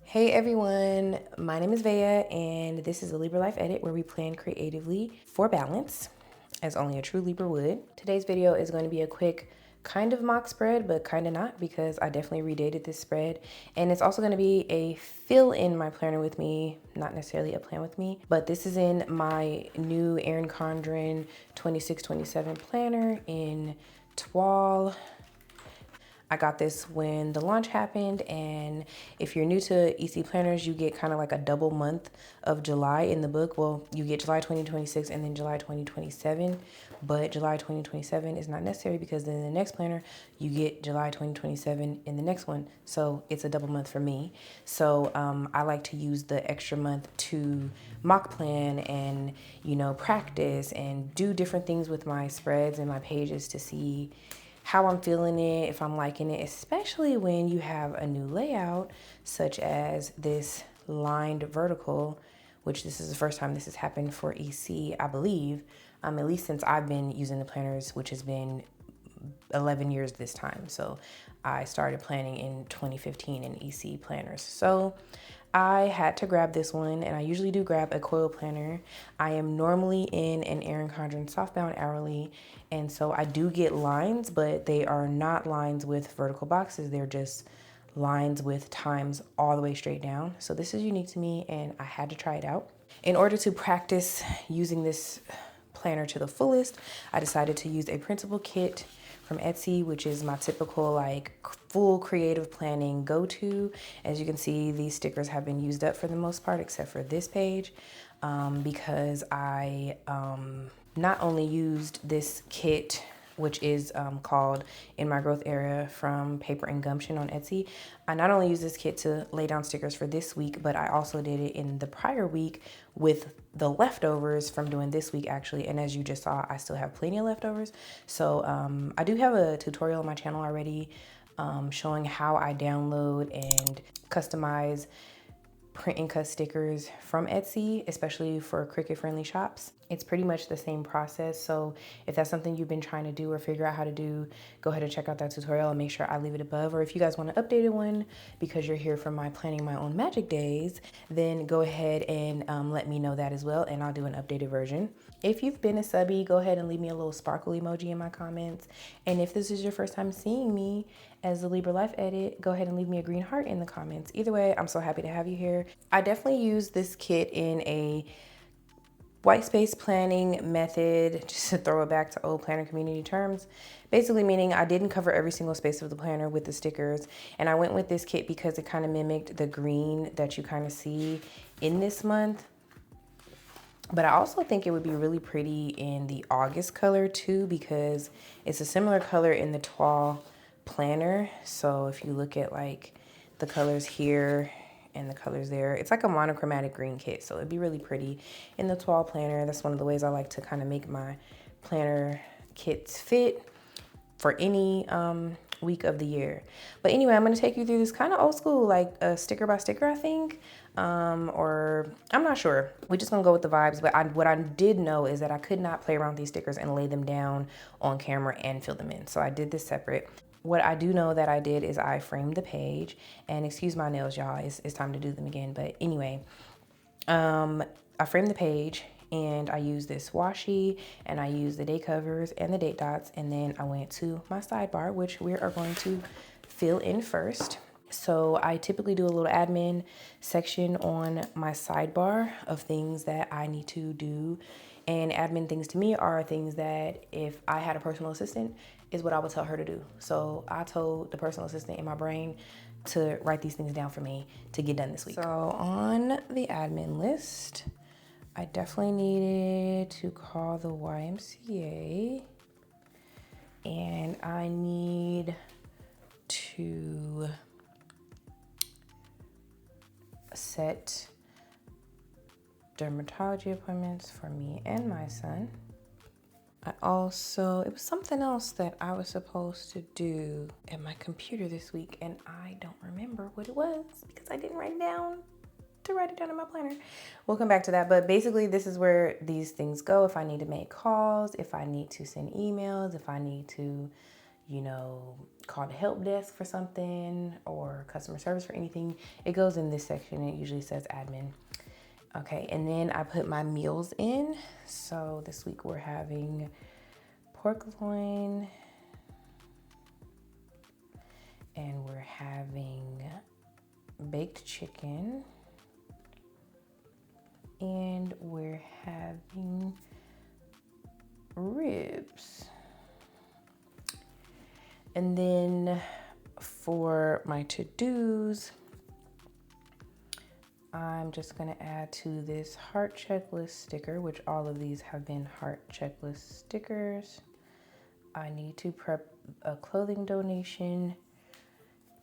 Hey everyone, my name is Vea and this is a Libra Life edit where we plan creatively for balance, as only a true Libra would. Today's video is going to be a quick kind of mock spread, but kind of not, because I definitely redated this spread. And it's also going to be a fill in my planner with me, not necessarily a plan with me, but this is in my new Erin Condren 26-27 planner in Toile. I got this when the launch happened, and if you're new to EC planners, you get kind of like a double month of July in the book. Well, you get July 2026 and then July 2027, but July 2027 is not necessary because then in the next planner, you get July 2027 in the next one. So it's a double month for me. So I like to use the extra month to mock plan and, you know, practice and do different things with my spreads and my pages to see how I'm feeling it, if I'm liking it, especially when you have a new layout, such as this lined vertical, which this is the first time this has happened for EC, I believe, at least since I've been using the planners, which has been 11 years this time. So I started planning in 2015 in EC planners. So I had to grab this one, and I usually do grab a coil planner. I am normally in an Erin Condren softbound hourly, and so I do get lines, but they are not lines with vertical boxes. They're just lines with times all the way straight down. So this is unique to me, and I had to try it out. In order to practice using this planner to the fullest, I decided to use a printable kit from Etsy, which is my typical like full creative planning go-to. As you can see, these stickers have been used up for the most part, except for this page, because I not only used this kit, which is called In My Growth Area from Paper and Gumption on Etsy. I not only used this kit to lay down stickers for this week, but I also did it in the prior week with the leftovers from doing this week actually. And as you just saw, I still have plenty of leftovers. So I do have a tutorial on my channel already showing how I download and customize print and cut stickers from Etsy, especially for Cricut friendly shops. It's pretty much the same process. So if that's something you've been trying to do or figure out how to do, go ahead and check out that tutorial and make sure I leave it above. Or if you guys want an updated one because you're here for my planning my own magic days, then go ahead and let me know that as well, and I'll do an updated version. If you've been a subby, go ahead and leave me a little sparkle emoji in my comments. And if this is your first time seeing me as the Libra Life edit, go ahead and leave me a green heart in the comments. Either way, I'm so happy to have you here. I definitely use this kit in a white space planning method, just to throw it back to old planner community terms. Basically meaning I didn't cover every single space of the planner with the stickers. And I went with this kit because it kind of mimicked the green that you kind of see in this month. But I also think it would be really pretty in the August color too, because it's a similar color in the Toile planner. So if you look at like the colors here and the colors there, it's like a monochromatic green kit. So it'd be really pretty in the Toile planner. That's one of the ways I like to kind of make my planner kits fit for any week of the year. But anyway, I'm going to take you through this kind of old school, like a sticker by sticker, I think. Or I'm not sure. We're just gonna go with the vibes. But what I did know is that I could not play around with these stickers and lay them down on camera and fill them in. So I did this separate. What I do know that I did is I framed the page, and excuse my nails, y'all, it's time to do them again. But anyway, I framed the page and I used this washi and I used the day covers and the date dots. And then I went to my sidebar, which we are going to fill in first. So I typically do a little admin section on my sidebar of things that I need to do. And admin things to me are things that if I had a personal assistant is what I would tell her to do. So I told the personal assistant in my brain to write these things down for me to get done this week. So on the admin list, I definitely needed to call the YMCA, and I need to set dermatology appointments for me and my son. It was something else that I was supposed to do at my computer this week, and I don't remember what it was because I didn't write it down. to write it down in my planner. We'll come back to that. But basically, this is where these things go. If I need to make calls, if I need to send emails, if I need to, you know, call the help desk for something or customer service for anything, it goes in this section. It usually says admin. Okay, and then I put my meals in. So this week we're having pork loin, and we're having baked chicken, and we're having ribs. And then for my to-dos, I'm just gonna add to this heart checklist sticker, which all of these have been heart checklist stickers. I need to prep a clothing donation,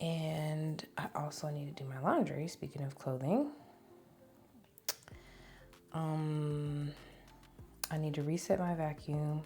and I also need to do my laundry, speaking of clothing. I need to reset my vacuum.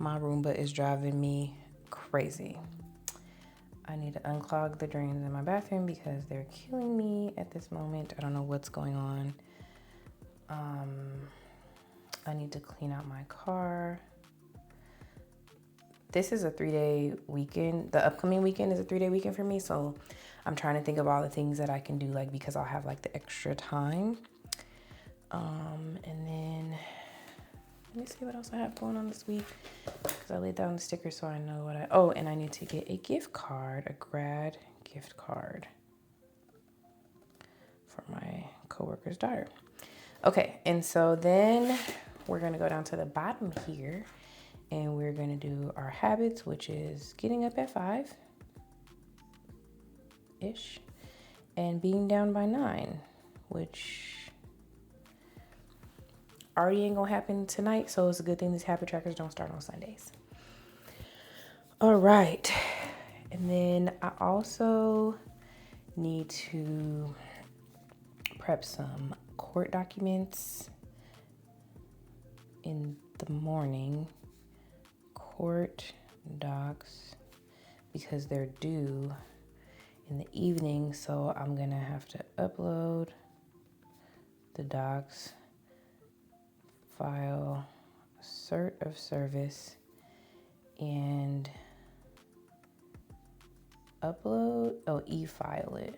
My Roomba is driving me crazy. I need to unclog the drains in my bathroom because they're killing me at this moment. I don't know what's going on. I need to clean out my car. This is a 3-day weekend. The upcoming weekend is a 3-day weekend for me. So I'm trying to think of all the things that I can do, like, because I'll have like the extra time. And then let me see what else I have going on this week, because I laid down the sticker so I know what oh, and I need to get a gift card, a grad gift card for my coworker's daughter. Okay, and so then we're gonna go down to the bottom here, and we're gonna do our habits, which is getting up at 5-ish and being down by 9, which already ain't gonna happen tonight, so it's a good thing these habit trackers don't start on Sundays. All right, and then I also need to prep some court documents in the morning, court docs, because they're due in the evening, so I'm gonna have to upload the docs, file cert of service, and e-file it.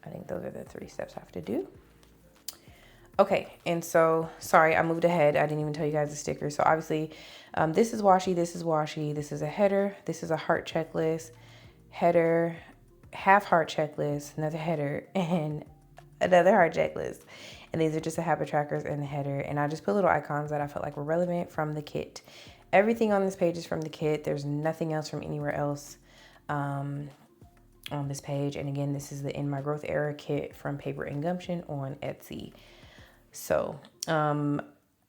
I think those are the 3 steps I have to do. Okay, and so, sorry, I moved ahead. I didn't even tell you guys the sticker. So obviously, this is washi, this is washi, this is a header, this is a heart checklist, header, half heart checklist, another header, and another heart checklist. And these are just the habit trackers and the header. And I just put little icons that I felt like were relevant from the kit. Everything on this page is from the kit. There's nothing else from anywhere else on this page. And again, this is the In My Growth Era kit from Paper and Gumption on Etsy. So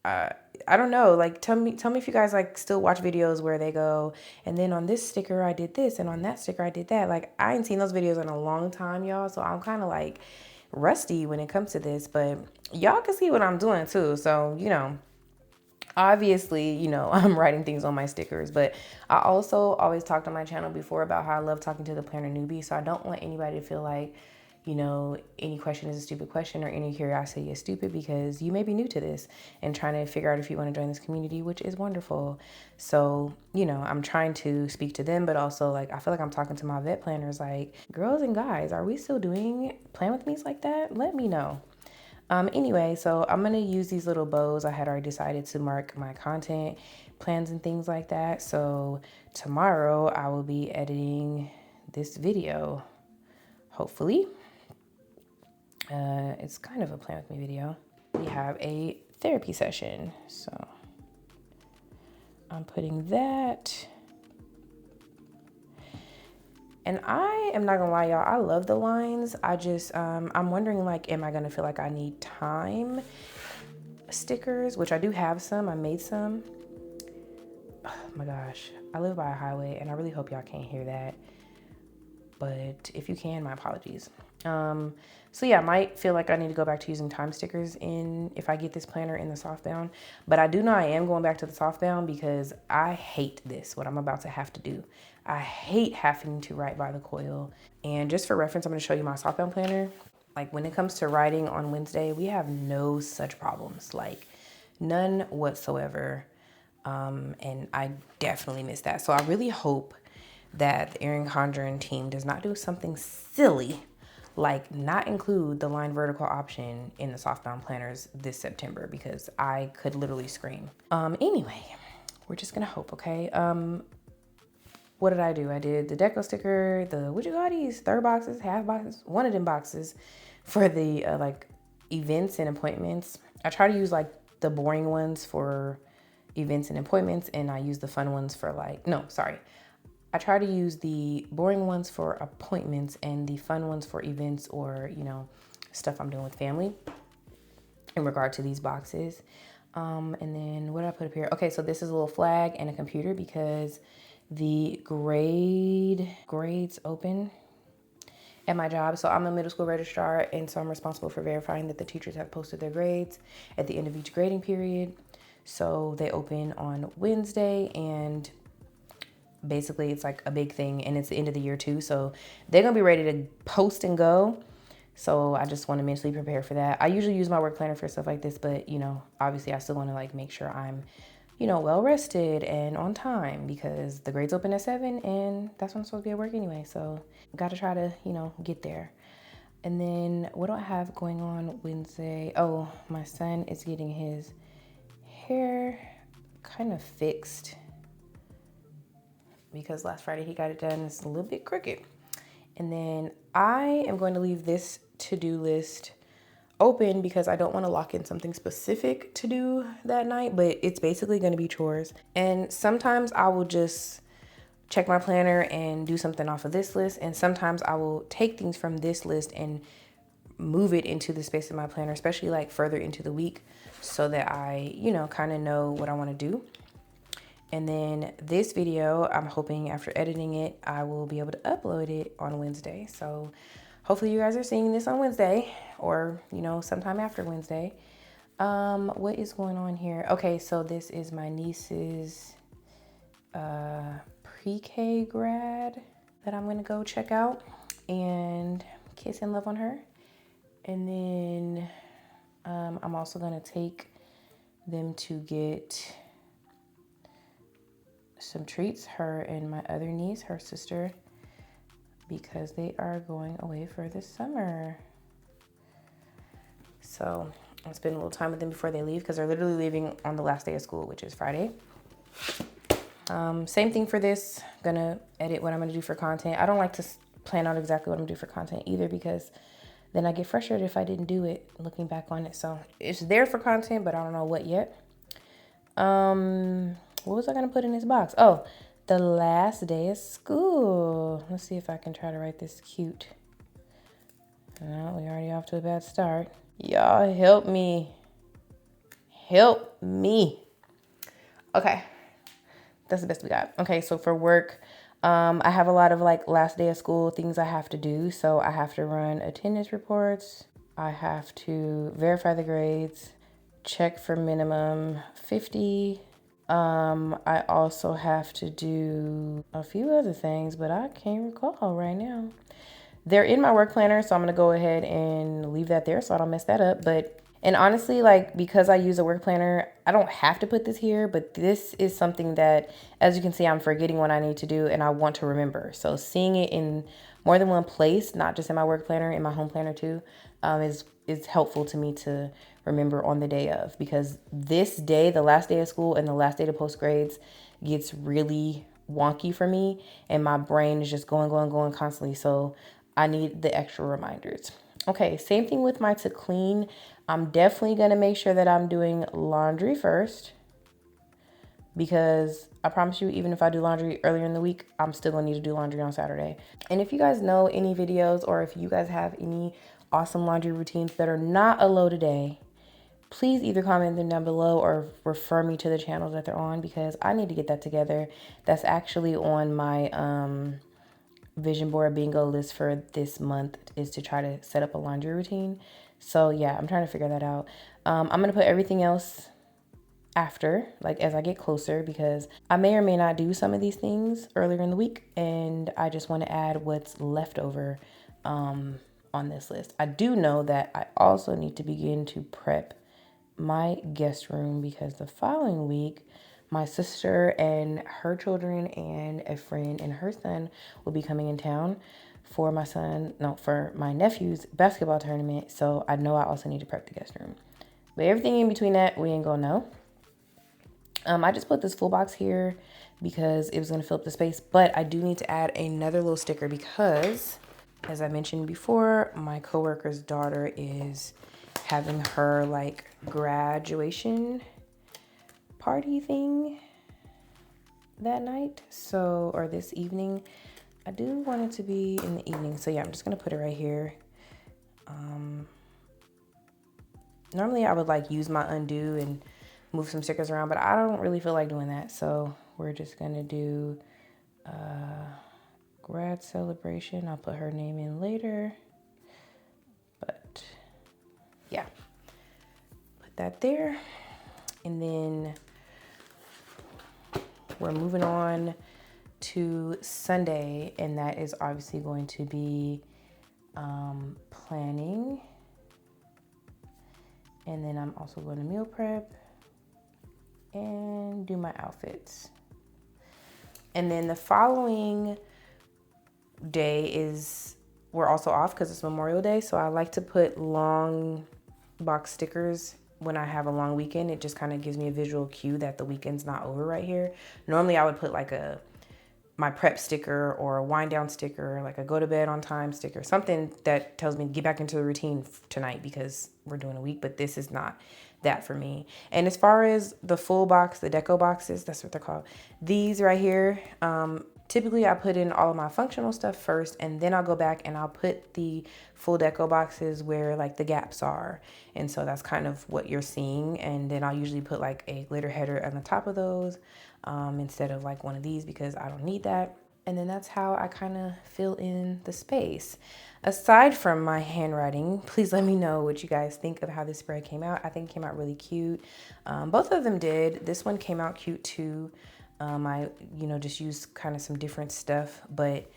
I don't know, like, tell me if you guys like still watch videos where they go, and then on this sticker I did this, and on that sticker I did that. Like, I ain't seen those videos in a long time, y'all. So I'm kind of like rusty when it comes to this, but y'all can see what I'm doing too. So, you know, obviously, you know, I'm writing things on my stickers, but I also always talked on my channel before about how I love talking to the planner newbie. So I don't want anybody to feel like, you know, any question is a stupid question or any curiosity is stupid, because you may be new to this and trying to figure out if you want to join this community, which is wonderful. So, you know, I'm trying to speak to them, but also, like, I feel like I'm talking to my vet planners, like, girls and guys, are we still doing plan with me's like that? Let me know. Anyway, so I'm going to use these little bows. I had already decided to mark my content plans and things like that. So tomorrow I will be editing this video, hopefully. It's kind of a plan with me video. We have a therapy session, so I'm putting that. And I am not gonna lie, y'all, I love the lines. I just, I'm wondering, like, am I gonna feel like I need time stickers, which I do have some. I made some. Oh my gosh, I live by a highway and I really hope y'all can't hear that. but if you can, my apologies. So yeah, I might feel like I need to go back to using time stickers if I get this planner in the softbound. But I do know I am going back to the softbound because I hate this, what I'm about to have to do. I hate having to write by the coil. And just for reference, I'm going to show you my softbound planner. Like when it comes to writing on Wednesday, we have no such problems, like none whatsoever. And I definitely miss that. So I really hope that the Erin Condren team does not do something silly like not include the line vertical option in the softbound planners this September, because I could literally scream. Anyway, we're just gonna hope, okay? What did I do? I did the deco sticker, the, what you got these, third boxes, half boxes, one of them boxes for the like events and appointments. I try to use like the boring ones for events and appointments, and I use the fun ones for like, no, sorry. I try to use the boring ones for appointments and the fun ones for events or, you know, stuff I'm doing with family in regard to these boxes. And then what did I put up here? Okay, so this is a little flag and a computer because the grades open at my job. So I'm a middle school registrar, and so I'm responsible for verifying that the teachers have posted their grades at the end of each grading period. So they open on Wednesday, and basically it's like a big thing, and it's the end of the year too, so they're gonna be ready to post and go. So I just want to mentally prepare for that. I usually use my work planner for stuff like this, but you know, obviously I still want to like make sure I'm, you know, well rested and on time, because the grades open at 7 and that's when I'm supposed to be at work anyway. So got to try to, you know, get there. And then what do I have going on Wednesday? Oh, my son is getting his hair kind of fixed because last Friday he got it done. It's a little bit crooked. And then I am going to leave this to-do list open because I don't want to lock in something specific to do that night, but it's basically going to be chores. And sometimes I will just check my planner and do something off of this list. And sometimes I will take things from this list and move it into the space of my planner, especially like further into the week, so that I, you know, kind of know what I want to do. And then this video, I'm hoping after editing it, I will be able to upload it on Wednesday. So hopefully you guys are seeing this on Wednesday, or, you know, sometime after Wednesday. What is going on here? Okay, so this is my niece's pre-K grad that I'm gonna go check out and kiss and love on her. And then I'm also gonna take them to get some treats, her and my other niece, her sister, because they are going away for the summer. So I'll spend a little time with them before they leave, because they're literally leaving on the last day of school, which is Friday. Same thing for this. I'm gonna edit what I'm gonna do for content. I don't like to plan out exactly what I'm gonna do for content either, because then I get frustrated if I didn't do it looking back on it. So it's there for content, but I don't know what yet. What was I gonna put in this box? Oh, the last day of school. Let's see if I can try to write this cute. No, we're already off to a bad start. Y'all help me. Help me. Okay, that's the best we got. Okay, so for work, I have a lot of like last day of school things I have to do. So I have to run attendance reports. I have to verify the grades, check for minimum 50. I also have to do a few other things, but I can't recall right now. They're in my work planner, so I'm gonna go ahead and leave that there so I don't mess that up. And honestly, like, because I use a work planner, I don't have to put this here, but this is something that, as you can see, I'm forgetting what I need to do and I want to remember. So seeing it in more than one place, not just in my work planner, in my home planner too, is helpful to me to remember on the day of, because this day, the last day of school and the last day to post grades, gets really wonky for me and my brain is just going constantly. So I need the extra reminders. Okay, same thing with my to clean. I'm definitely gonna make sure that I'm doing laundry first, because I promise you, even if I do laundry earlier in the week, I'm still gonna need to do laundry on Saturday. And if you guys know any videos, or if you guys have any awesome laundry routines that are not a load a day, please either comment them down below or refer me to the channels that they're on, because I need to get that together. That's actually on my vision board bingo list for this month is to try to set up a laundry routine. So yeah, I'm trying to figure that out. I'm gonna put everything else after, like as I get closer, because I may or may not do some of these things earlier in the week, and I just want to add what's left over on this list. I do know that I also need to begin to prep my guest room, because the following week my sister and her children and a friend and her son will be coming in town for for my nephew's basketball tournament. So I know I also need to prep the guest room, but everything in between that we ain't gonna know. I just put this full box here because it was going to fill up the space, but I do need to add another little sticker because, as I mentioned before, my coworker's daughter is having her like graduation party thing that night. So, or this evening. I do want it to be in the evening. So yeah, I'm just going to put it right here. Normally I would like use my undo and move some stickers around, but I don't really feel like doing that. So we're just gonna do grad celebration. I'll put her name in later, but yeah, put that there. And then we're moving on to Sunday, and that is obviously going to be planning. And then I'm also going to meal prep and do my outfits. And then the following day we're also off because it's Memorial Day. So I like to put long box stickers when I have a long weekend. It just kind of gives me a visual cue that the weekend's not over right here. Normally I would put like my prep sticker or a wind down sticker, like a go to bed on time sticker, something that tells me to get back into the routine tonight because we're doing a week, but this is not that for me. And as far as the full box, the deco boxes, that's what they're called. These right here, typically I put in all of my functional stuff first, and then I'll go back and I'll put the full deco boxes where like the gaps are. And so that's kind of what you're seeing. And then I'll usually put like a glitter header on the top of those instead of like one of these because I don't need that. And then that's how I kind of fill in the space. Aside from my handwriting, please let me know what you guys think of how this spread came out. I think it came out really cute. Both of them did. This one came out cute too. I, just used kind of some different stuff, but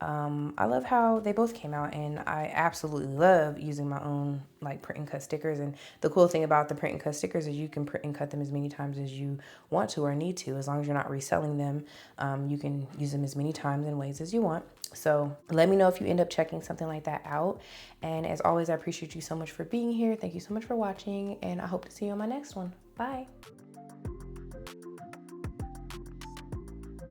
I love how they both came out, and I absolutely love using my own like print and cut stickers. And the cool thing about the print and cut stickers is you can print and cut them as many times as you want to or need to. As long as you're not reselling them, you can use them as many times and ways as you want. So let me know if you end up checking something like that out. And as always, I appreciate you so much for being here. Thank you so much for watching, and I hope to see you on my next one. Bye.